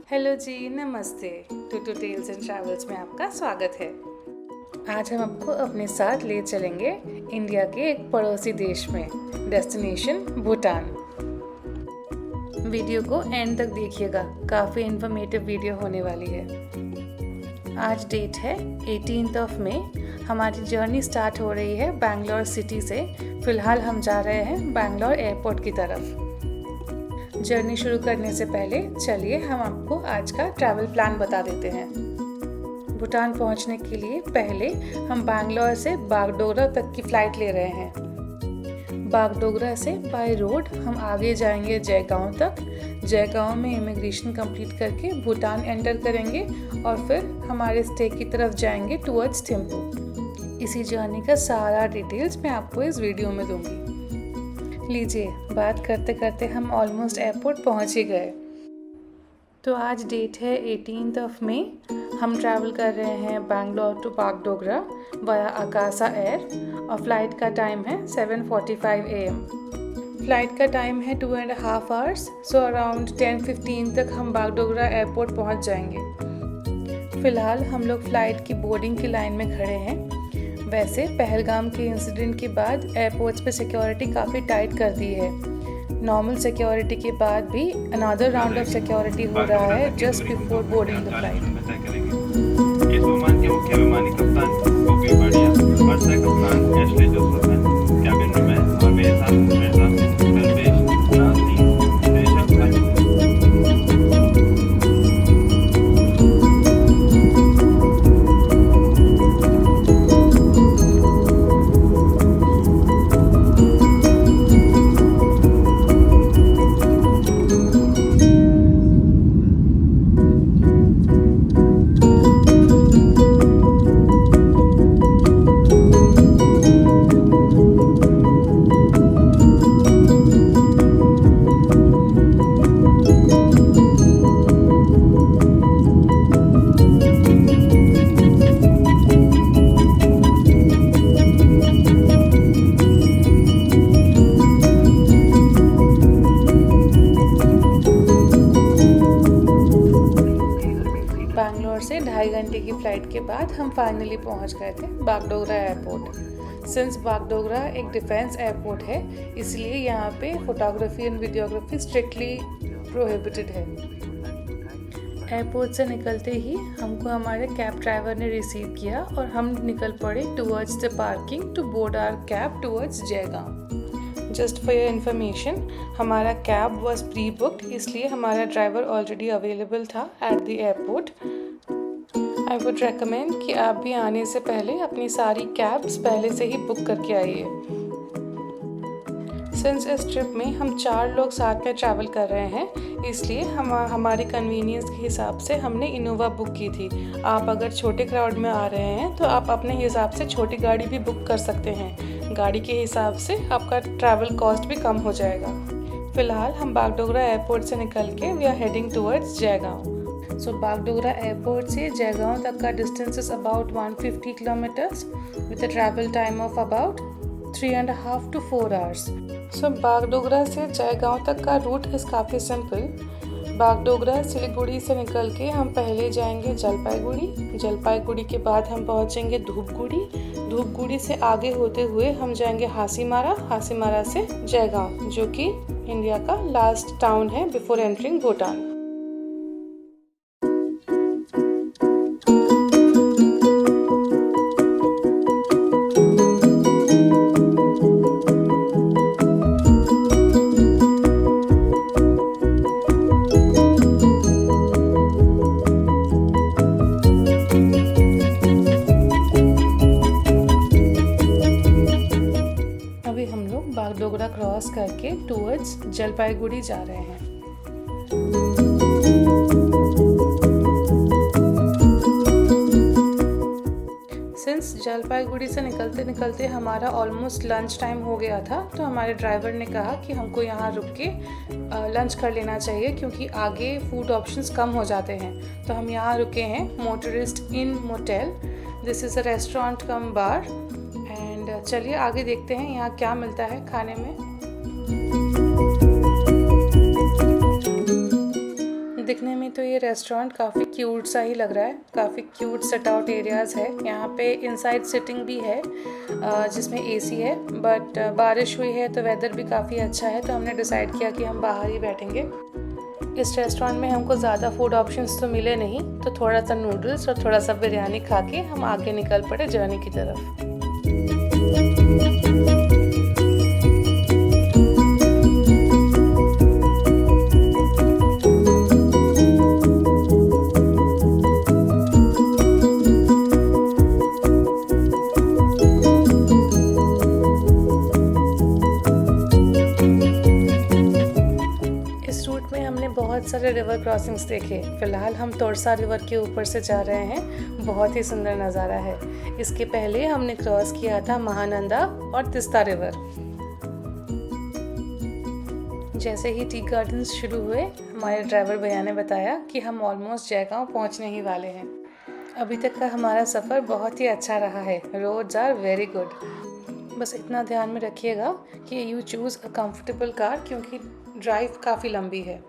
Hello जी, नमस्ते। Two tails and travels में आपका स्वागत है। आज हम आपको अपने साथ ले चलेंगे इंडिया के एक पड़ोसी देश में, डेस्टिनेशन भूटान। वीडियो को एंड तक देखिएगा, काफ़ी इन्फॉर्मेटिव वीडियो होने वाली है। आज डेट है 18 मई। हमारी जर्नी स्टार्ट हो रही है बैंगलोर सिटी से। फ़िलहाल हम जा रहे हैं बैंगलोर एयरपोर्ट की तरफ। जर्नी शुरू करने से पहले चलिए हम आपको आज का ट्रैवल प्लान बता देते हैं। भूटान पहुंचने के लिए पहले हम बैंगलोर से बागडोगरा तक की फ़्लाइट ले रहे हैं। बागडोगरा से बाय रोड हम आगे जाएंगे जयगांव तक। जयगांव में इमिग्रेशन कंप्लीट करके भूटान एंटर करेंगे और फिर हमारे स्टे की तरफ जाएंगे टुवर्ड्स थिम्पू। इसी जर्नी का सारा डिटेल्स मैं आपको इस वीडियो में दूंगी। लीजिए, बात करते करते हम ऑलमोस्ट एयरपोर्ट पहुंच ही गए। तो आज डेट है 18 मई। हम ट्रैवल कर रहे हैं बैंगलोर टू बागडोगरा वाया आकाशा एयर और फ्लाइट का टाइम है 7:45 AM। फ्लाइट का टाइम है 2.5 आवर्स, सो अराउंड 10:15 तक हम बागडोगरा एयरपोर्ट पहुंच जाएंगे। फ़िलहाल हम लोग फ़्लाइट की बोर्डिंग की लाइन में खड़े हैं। वैसे पहलगाम के इंसिडेंट के बाद एयरपोर्ट्स पे सिक्योरिटी काफ़ी टाइट कर दी है। नॉर्मल सिक्योरिटी के बाद भी अनदर राउंड ऑफ सिक्योरिटी हो रहा है just before boarding the flight. इस विमान के मुख्य विमानी कप्तान गोपी बढ़िया और सह कप्तान एशले जोसेफ हैं कैबिन में, और मेरे साथ मिर्जा दरवेश नाज़नीन देशक भाई। बैंगलोर से 2.5 घंटे की फ़्लाइट के बाद हम फाइनली पहुंच गए थे बागडोगरा एयरपोर्ट। सिंस बागडोगरा एक डिफेंस एयरपोर्ट है, इसलिए यहाँ पे photography and videography strictly prohibited है। एयरपोर्ट से निकलते ही हमको हमारे कैब ड्राइवर ने रिसीव किया और हम निकल पड़े towards the parking to board our cab towards Jaigaon. Just for your information, हमारा कैब वॉज प्री बुक्ड, इसलिए हमारा ड्राइवर ऑलरेडी अवेलेबल था at the airport. I would recommend कि आप भी आने से पहले अपनी सारी कैब्स पहले से ही बुक करके आइए। सिंस इस ट्रिप में हम 4 लोग साथ में ट्रैवल कर रहे हैं, इसलिए हमारे कन्वीनियंस के हिसाब से हमने इनोवा बुक की थी। आप अगर छोटे क्राउड में आ रहे हैं तो आप अपने हिसाब से छोटी गाड़ी भी बुक कर सकते हैं। गाड़ी के हिसाब से आपका ट्रैवल कॉस्ट भी कम हो जाएगा। फ़िलहाल हम बागडोगरा एयरपोर्ट से निकल के we are heading towards Jaigaon. So Bagdogra airport से जयगांव तक का distance is about 150 kilometres with a travel time of about 3.5 to 4 hours. So Bagdogra से जयगांव तक का रूट इज़ काफ़ी सिंपल। बागडोगरा सिलीगुड़ी से निकल के हम पहले जाएंगे जलपाईगुड़ी। जलपाईगुड़ी के बाद हम पहुंचेंगे धूपगुड़ी। धूपगुड़ी से आगे होते हुए हम जाएंगे हासीमारा। हासीमारा से जयगांव, जो कि इंडिया का लास्ट टाउन है before entering Bhutan. Bagdogra cross करके टुवर्ड्स जलपाईगुड़ी जा रहे हैं। सिंस जलपाईगुड़ी से निकलते निकलते हमारा ऑलमोस्ट लंच टाइम हो गया था, तो हमारे ड्राइवर ने कहा कि हमको यहाँ रुक के लंच कर लेना चाहिए क्योंकि आगे फूड ऑप्शंस कम हो जाते हैं। तो हम यहाँ रुके हैं motorist in motel. This is a restaurant cum bar. And चलिए आगे देखते हैं यहाँ क्या मिलता है खाने में। दिखने में तो ये रेस्टोरेंट काफ़ी क्यूट सा ही लग रहा है, काफ़ी क्यूट सेट आउट एरियाज़ है। यहाँ पे इनसाइड सिटिंग भी है जिसमें एसी है, बट बारिश हुई है तो वेदर भी काफ़ी अच्छा है, तो हमने डिसाइड किया कि हम बाहर ही बैठेंगे। इस रेस्टोरेंट में हमको ज़्यादा फूड ऑप्शंस तो मिले नहीं, तो थोड़ा सा नूडल्स और थोड़ा सा बिरयानी खा के हम आगे निकल पड़े जर्नी की तरफ। बहुत सारे रिवर क्रॉसिंग्स देखे। फ़िलहाल हम तोरसा रिवर के ऊपर से जा रहे हैं, बहुत ही सुंदर नज़ारा है। इसके पहले हमने क्रॉस किया था महानंदा और तिस्ता रिवर। जैसे ही टी गार्डन्स शुरू हुए, हमारे ड्राइवर भैया ने बताया कि हम ऑलमोस्ट जयगांव पहुंचने ही वाले हैं। अभी तक का हमारा सफ़र बहुत ही अच्छा रहा है। Roads are very good. बस इतना ध्यान में रखिएगा कि you choose a comfortable car, क्योंकि ड्राइव काफ़ी लंबी है।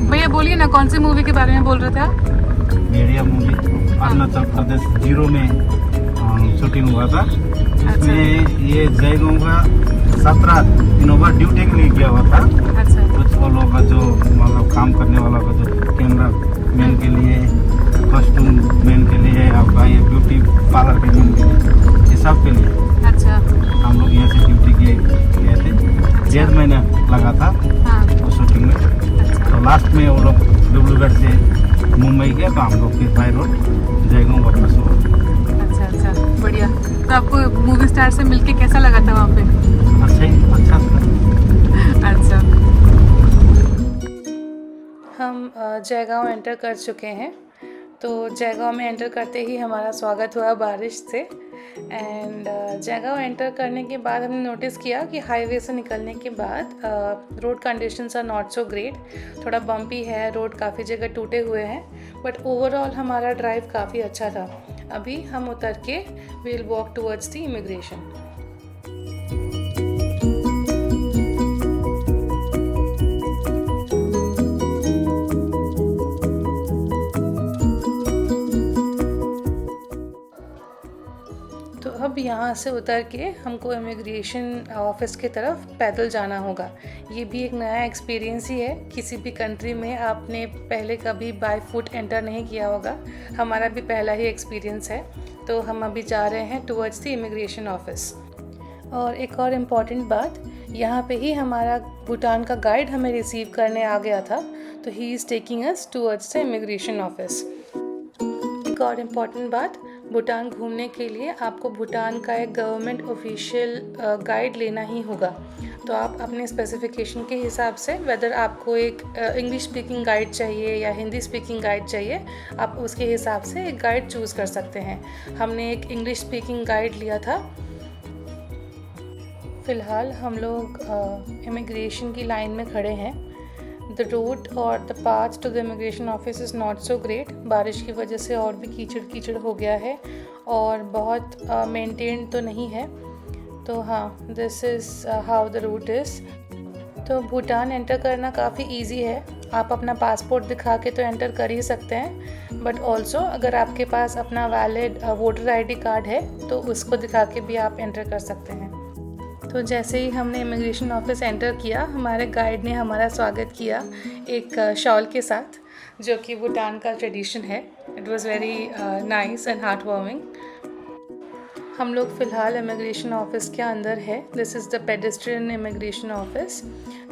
भैया बोलिए ना, कौन सी मूवी के बारे में बोल रहे थे आप? भेड़िया मूवी अरुणाचल प्रदेश 0 में शूटिंग हुआ था। इसमें ये जयगांव का 17 इनोवा ड्यूटी के लिए गया हुआ था। अच्छा। कुछ वो लोग का जो मतलब काम करने वाला का जो कैमरा मैन के लिए, कॉस्ट्यूम मैन के लिए, आपका ये ब्यूटी पार्लर के मैन के लिए, ये सब के लिए। अच्छा। हम लोग यहाँ से ड्यूटी गए थे। 1.5 महीना लगा था। हाँ। शूटिंग में। तो लास्ट में वो लोग डिब्रूगढ़ से मुंबई गया, तो हम लोग फिर बाय रोड जयगांव वापस हुआ। अच्छा, बढ़िया। तो आपको मूवी स्टार से मिलके कैसा लगा था वहाँ पे? अच्छा था। अच्छा। हम जयगांव एंटर कर चुके हैं। तो जयगांव में एंटर करते ही हमारा स्वागत हुआ बारिश से। एंड जयगांव एंटर करने के बाद हमने नोटिस किया कि हाईवे से निकलने के बाद road conditions are not so great. थोड़ा बम्पी है, रोड काफ़ी जगह टूटे हुए हैं, बट ओवरऑल हमारा ड्राइव काफ़ी अच्छा था। अभी हम उतर के we'll walk towards the immigration. अब यहाँ से उतर के हमको इमिग्रेशन ऑफिस की तरफ पैदल जाना होगा। ये भी एक नया एक्सपीरियंस ही है। किसी भी कंट्री में आपने पहले कभी बाय फुट एंटर नहीं किया होगा। हमारा भी पहला ही एक्सपीरियंस है। तो हम अभी जा रहे हैं टुवर्ड्स द इमिग्रेशन ऑफिस। और एक और इम्पॉर्टेंट बात, यहाँ पे ही हमारा भूटान का गाइड हमें रिसीव करने आ गया था। तो he is taking us towards the immigration office. एक और इम्पॉर्टेंट बात, भूटान घूमने के लिए आपको भूटान का एक गवर्नमेंट ऑफिशियल गाइड लेना ही होगा। तो आप अपने स्पेसिफिकेशन के हिसाब से, वेदर आपको एक इंग्लिश स्पीकिंग गाइड चाहिए या हिंदी स्पीकिंग गाइड चाहिए, आप उसके हिसाब से एक गाइड चूज़ कर सकते हैं। हमने एक इंग्लिश स्पीकिंग गाइड लिया था। फ़िलहाल हम लोग इमिग्रेशन की लाइन में खड़े हैं। द रोड और the path to the immigration office is not so great. बारिश की वजह से और भी कीचड़ हो गया है और बहुत मेंटेन्ड तो नहीं है। तो हाँ, this is how the route is. तो भूटान एंटर करना काफ़ी इजी है। आप अपना पासपोर्ट दिखा के तो एंटर कर ही सकते हैं, बट ऑल्सो अगर आपके पास अपना वैलिड वोटर आईडी कार्ड है तो उसको दिखा के भी आप एंटर कर सकते हैं। तो जैसे ही हमने इमिग्रेशन ऑफिस एंटर किया, हमारे गाइड ने हमारा स्वागत किया एक शॉल के साथ, जो कि भूटान का ट्रेडिशन है। It was very nice and heart warming. हम लोग फ़िलहाल इमिग्रेशन ऑफिस के अंदर है। This is the pedestrian immigration office.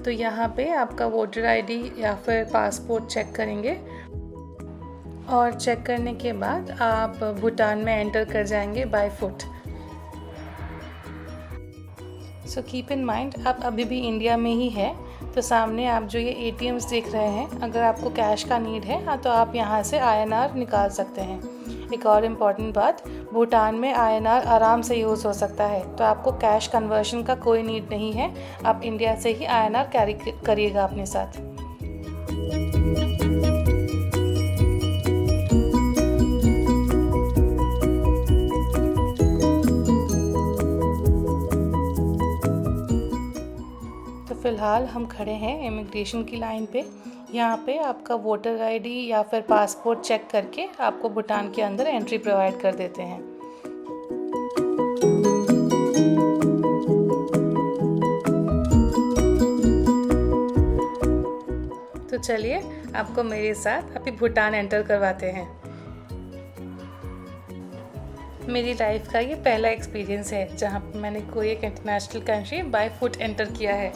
तो यहाँ पे आपका वोटर आईडी या फिर पासपोर्ट चेक करेंगे और चेक करने के बाद आप भूटान में एंटर कर जाएंगे by foot. So keep in mind, आप अभी भी इंडिया में ही है। तो सामने आप जो ये ATMs देख रहे हैं, अगर आपको कैश का नीड है तो आप यहाँ से INR निकाल सकते हैं। एक और इम्पॉर्टेंट बात, भूटान में INR आराम से यूज़ हो सकता है, तो आपको कैश कन्वर्शन का कोई नीड नहीं है। आप इंडिया से ही INR कैरी करिएगा अपने साथ। फ़िलहाल हम खड़े हैं इमिग्रेशन की लाइन पे। यहाँ पे आपका वोटर आईडी या फिर पासपोर्ट चेक करके आपको भूटान के अंदर एंट्री प्रोवाइड कर देते हैं। तो चलिए आपको मेरे साथ अभी भूटान एंटर करवाते हैं। मेरी लाइफ का ये पहला एक्सपीरियंस है जहाँ पे मैंने कोई एक international country by foot enter किया है।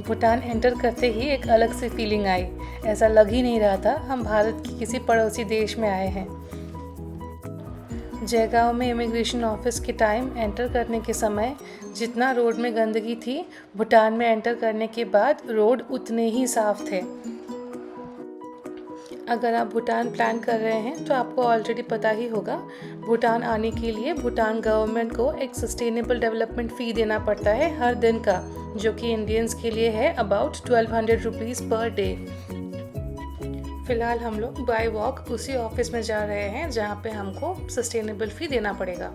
भूटान एंटर करते ही एक अलग सी फीलिंग आई। ऐसा लग ही नहीं रहा था हम भारत के किसी पड़ोसी देश में आए हैं। जयगांव में इमिग्रेशन ऑफिस के टाइम एंटर करने के समय जितना रोड में गंदगी थी, भूटान में एंटर करने के बाद रोड उतने ही साफ थे। अगर आप भूटान प्लान कर रहे हैं तो आपको ऑलरेडी पता ही होगा, भूटान आने के लिए भूटान गवर्नमेंट को एक सस्टेनेबल डेवलपमेंट फ़ी देना पड़ता है हर दिन का, जो कि इंडियंस के लिए है अबाउट 1200 रुपीज़ पर डे। फ़िलहाल हम लोग बाय वॉक उसी ऑफिस में जा रहे हैं जहाँ पे हमको सस्टेनेबल फ़ी देना पड़ेगा।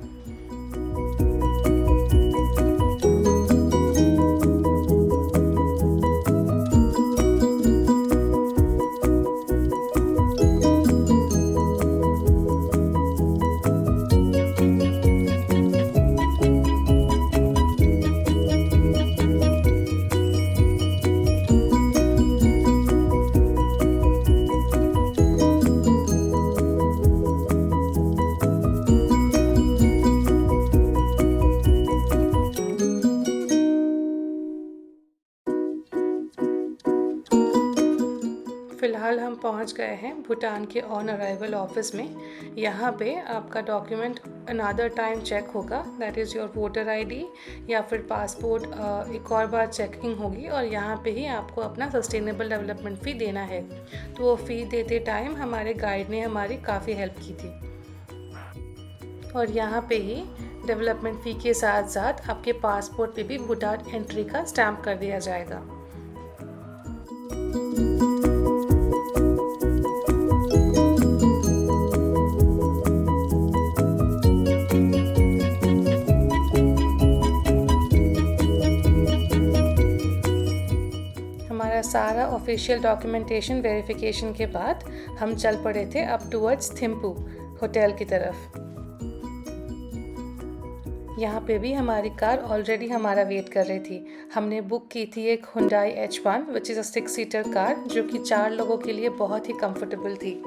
फ़िलहाल हम पहुंच गए हैं भूटान के ऑन अराइवल ऑफिस में। यहाँ पे आपका डॉक्यूमेंट अनदर टाइम चेक होगा, that is your voter ID या फिर पासपोर्ट एक और बार चेकिंग होगी, और यहाँ पे ही आपको अपना सस्टेनेबल डेवलपमेंट फ़ी देना है। तो वो फ़ी देते टाइम हमारे गाइड ने हमारी काफ़ी हेल्प की थी। और यहाँ पे ही डेवलपमेंट फ़ी के साथ साथ आपके पासपोर्ट पे भी भूटान एंट्री का स्टैम्प कर दिया जाएगा। सारा ऑफिशियल डॉक्यूमेंटेशन वेरिफिकेशन के बाद हम चल पड़े थे अब टुवर्ड्स थिम्पू होटल की तरफ। यहाँ पे भी हमारी कार ऑलरेडी हमारा वेट कर रही थी। हमने बुक की थी एक Hyundai H1 which is a 6 seater car, जो कि 4 लोगों के लिए बहुत ही कंफर्टेबल थी।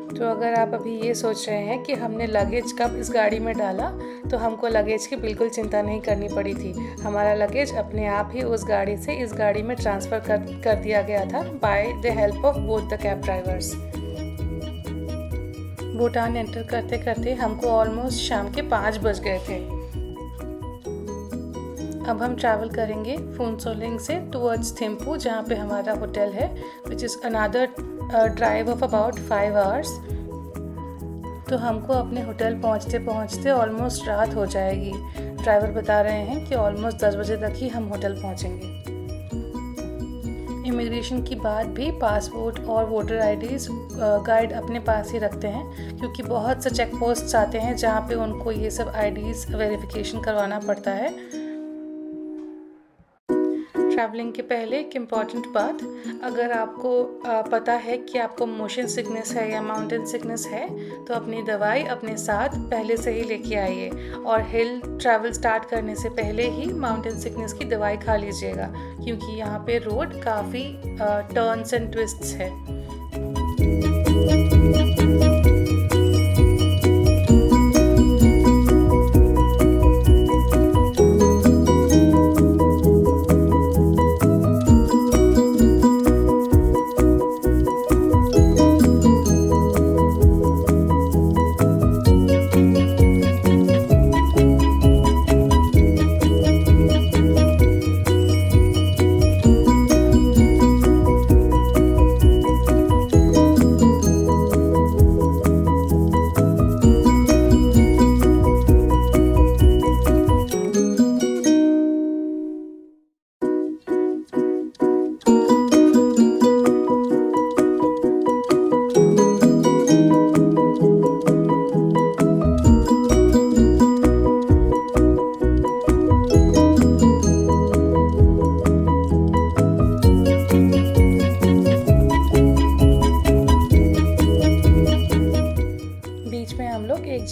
तो अगर आप अभी ये सोच रहे हैं कि हमने लगेज कब इस गाड़ी में डाला, तो हमको लगेज की बिल्कुल चिंता नहीं करनी पड़ी थी। हमारा लगेज अपने आप ही उस गाड़ी से इस गाड़ी में ट्रांसफ़र कर दिया गया था by the help of both the cab drivers. Bhutan enter करते करते हमको ऑलमोस्ट शाम के 5 बज गए थे। अब हम ट्रैवल करेंगे फुनसोलिंग से टुवर्ड्स थिम्पू, जहाँ पे हमारा होटल है, which is another drive of about 5 hours. तो हमको अपने होटल पहुँचते पहुँचते ऑलमोस्ट रात हो जाएगी। ड्राइवर बता रहे हैं कि ऑलमोस्ट 10 बजे तक ही हम होटल पहुँचेंगे। इमिग्रेशन की बाद भी पासपोर्ट और वोटर आईडीज़ गाइड अपने पास ही रखते हैं, क्योंकि बहुत से चेक पोस्ट्स आते हैं जहाँ पे उनको ये सब आईडीज़ वेरिफिकेशन करवाना पड़ता है। ट्रैवलिंग के पहले एक इम्पॉर्टेंट बात, अगर आपको पता है कि आपको मोशन सिकनेस है या माउंटेन सिकनेस है, तो अपनी दवाई अपने साथ पहले से ही लेके आइए, और हिल ट्रैवल स्टार्ट करने से पहले ही माउंटेन सिकनेस की दवाई खा लीजिएगा, क्योंकि यहाँ पे रोड काफ़ी टर्न्स एंड ट्विस्ट्स है।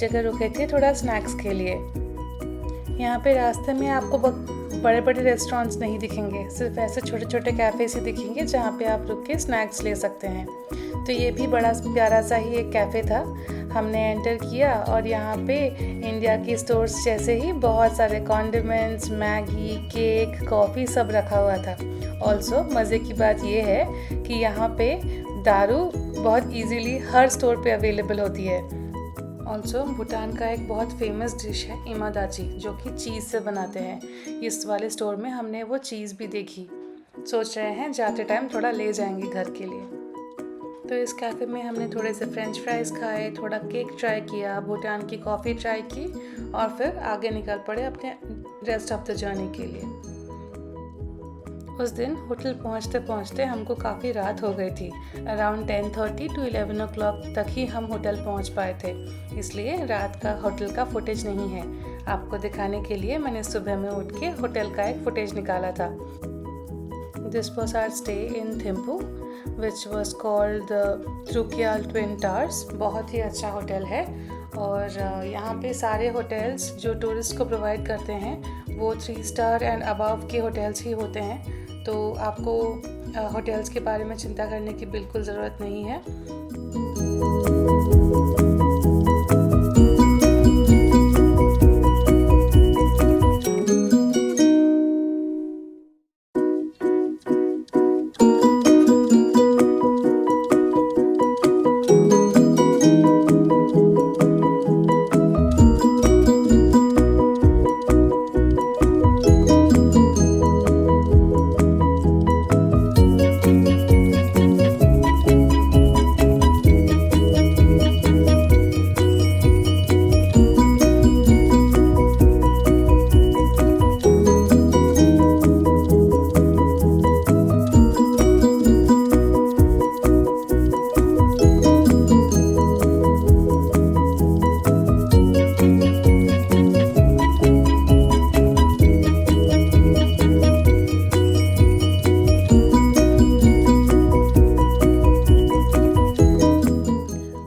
जगह रुके थे थोड़ा स्नैक्स के लिए। यहाँ पे रास्ते में आपको बड़े बड़े रेस्टोरेंट्स नहीं दिखेंगे, सिर्फ ऐसे छोटे छोटे कैफ़े से दिखेंगे जहाँ पे आप रुक के स्नैक्स ले सकते हैं। तो ये भी बड़ा प्यारा सा ही एक कैफ़े था। हमने एंटर किया और यहाँ पे इंडिया की स्टोर्स जैसे ही बहुत सारे कॉन्डिमेंट्स, मैगी, केक, कॉफ़ी सब रखा हुआ था। ऑल्सो मज़े की बात ये है कि यहाँ पे दारू बहुत इजीली हर स्टोर पे अवेलेबल होती है। ऑल्सो भूटान का एक बहुत फेमस डिश है इमादाची, जो कि चीज़ से बनाते हैं। इस वाले स्टोर में हमने वो चीज़ भी देखी। सोच रहे हैं जाते टाइम थोड़ा ले जाएंगे घर के लिए। तो इस कैफ़े में हमने थोड़े से फ्रेंच फ्राइज़ खाए, थोड़ा केक ट्राई किया, भूटान की कॉफ़ी ट्राई की और फिर आगे निकल पड़े अपने रेस्ट ऑफ द जर्नी के लिए। उस दिन होटल पहुंचते पहुंचते हमको काफ़ी रात हो गई थी। अराउंड 10:30 to 11 o'clock तक ही हम होटल पहुंच पाए थे, इसलिए रात का होटल का फुटेज नहीं है। आपको दिखाने के लिए मैंने सुबह में उठ के होटल का एक फुटेज निकाला था। This was our stay in Thimphu which was called the Trukyal twin towers. बहुत ही अच्छा होटल है और यहाँ पे सारे होटल्स जो टूरिस्ट को प्रोवाइड करते हैं वो 3 स्टार एंड अबव के होटल्स ही होते हैं। तो आपको होटल्स के बारे में चिंता करने की बिल्कुल ज़रूरत नहीं है।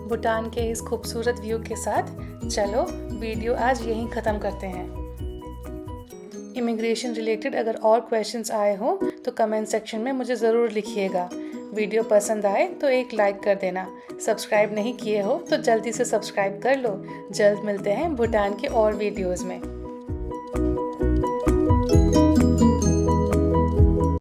भूटान के इस खूबसूरत व्यू के साथ चलो वीडियो आज यहीं ख़त्म करते हैं। इमिग्रेशन रिलेटेड अगर और क्वेश्चंस आए हो तो कमेंट सेक्शन में मुझे ज़रूर लिखिएगा। वीडियो पसंद आए तो एक लाइक कर देना। सब्सक्राइब नहीं किए हो तो जल्दी से सब्सक्राइब कर लो। जल्द मिलते हैं भूटान के और वीडियोज़ में।